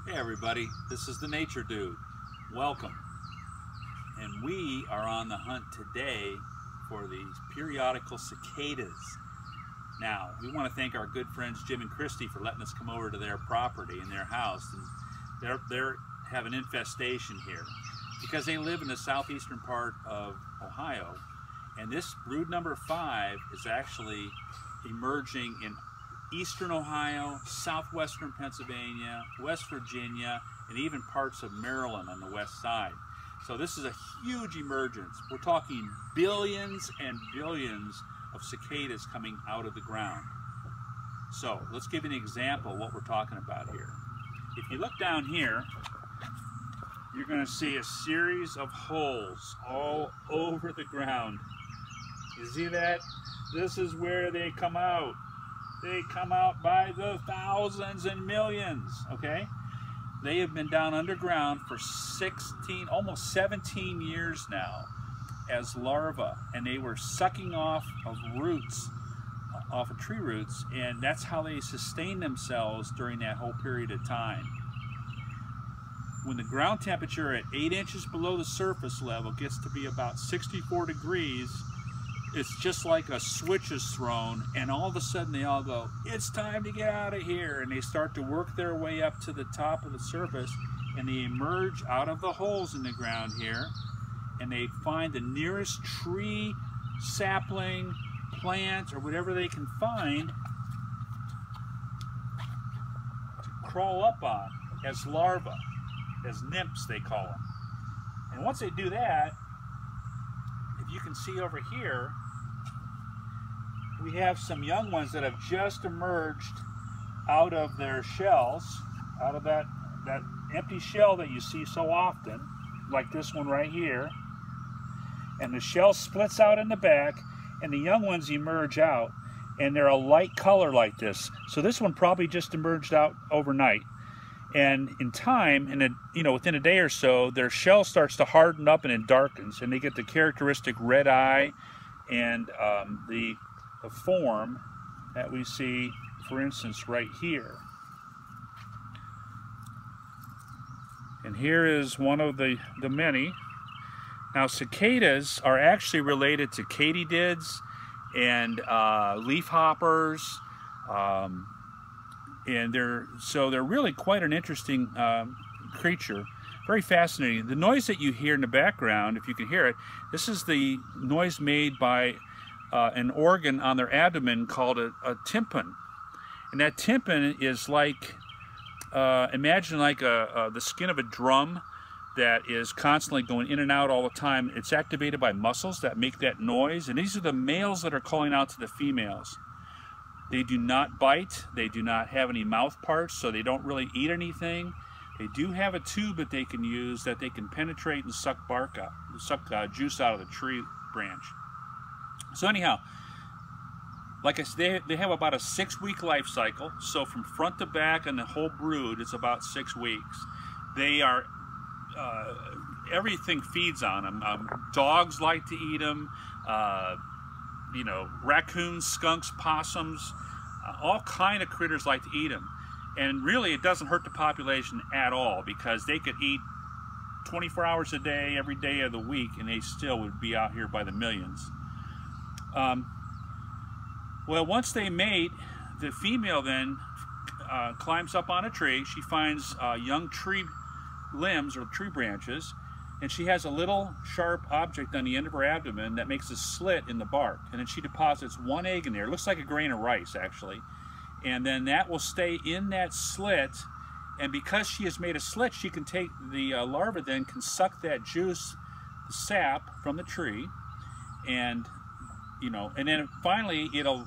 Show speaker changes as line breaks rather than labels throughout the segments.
Hey everybody, this is the Nature Dude. Welcome. And we are on the hunt today for these periodical cicadas. Now, we want to thank our good friends Jim and Christy for letting us come over to their property and their house. And they have an infestation here because they live in the southeastern part of Ohio. And this brood number 5 is actually emerging in eastern Ohio, southwestern Pennsylvania, West Virginia, and even parts of Maryland on the west side. So this is a huge emergence. We're talking billions and billions of cicadas coming out of the ground. So let's give you an example of what we're talking about here. If you look down here, you're going to see a series of holes all over the ground. You see that? This is where they come out. They come out by the thousands and millions, okay? They have been down underground for 16, almost 17 years now as larvae, and they were sucking off of roots, off of tree roots, and that's how they sustained themselves during that whole period of time. When the ground temperature at 8 inches below the surface level gets to be about 64 degrees, it's just like a switch is thrown, and all of a sudden they all go, it's time to get out of here, and they start to work their way up to the top of the surface, and they emerge out of the holes in the ground here, and they find the nearest tree, sapling, plant, or whatever they can find to crawl up on as larvae, as nymphs they call them. And once they do that, you can see over here, we have some young ones that have just emerged out of their shells, out of that empty shell that you see so often, like this one right here. And the shell splits out in the back, and the young ones emerge out, and they're a light color like this. So this one probably just emerged out overnight. And in time, within a day or so, their shell starts to harden up and it darkens, and they get the characteristic red eye and the form that we see, for instance, right here. And here is one of the many. Now, cicadas are actually related to katydids and leafhoppers. And they're really quite an interesting creature, very fascinating. The noise that you hear in the background, if you can hear it, this is the noise made by an organ on their abdomen called a tympan. And that tympan is like, imagine like the skin of a drum that is constantly going in and out all the time. It's activated by muscles that make that noise, and these are the males that are calling out to the females. They do not bite, they do not have any mouth parts, so they don't really eat anything. They do have a tube that they can use that they can penetrate and suck bark out, suck juice out of the tree branch. So anyhow, like I said, they have about a 6-week life cycle. So from front to back and the whole brood, it's about 6 weeks. They are, everything feeds on them. Dogs like to eat them. Raccoons, skunks, possums, all kind of critters like to eat them. And really, it doesn't hurt the population at all, because they could eat 24 hours a day, every day of the week, and they still would be out here by the millions. Well, once they mate, the female then climbs up on a tree. She finds young tree limbs or tree branches, and she has a little sharp object on the end of her abdomen that makes a slit in the bark, and then she deposits one egg in there. It looks like a grain of rice, actually, and then that will stay in that slit, and because she has made a slit, she can take the larva then can suck that juice, the sap from the tree, and and then finally it'll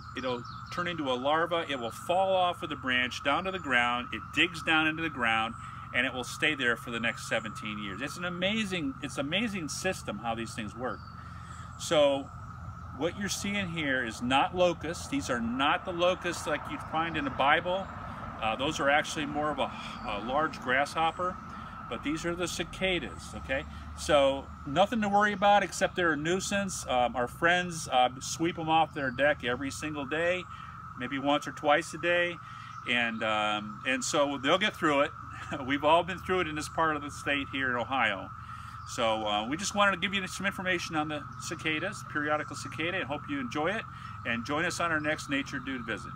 turn into a larva. It will fall off of the branch down to the ground. It digs down into the ground, and it will stay there for the next 17 years. It's an amazing system how these things work. So what you're seeing here is not locusts. These are not the locusts like you'd find in the Bible. Those are actually more of a large grasshopper, but these are the cicadas, okay? So nothing to worry about except they're a nuisance. Our friends sweep them off their deck every single day, maybe once or twice a day, and so they'll get through it. We've all been through it in this part of the state here in Ohio. So we just wanted to give you some information on the cicadas, periodical cicada, and hope you enjoy it. And join us on our next Nature Dude visit.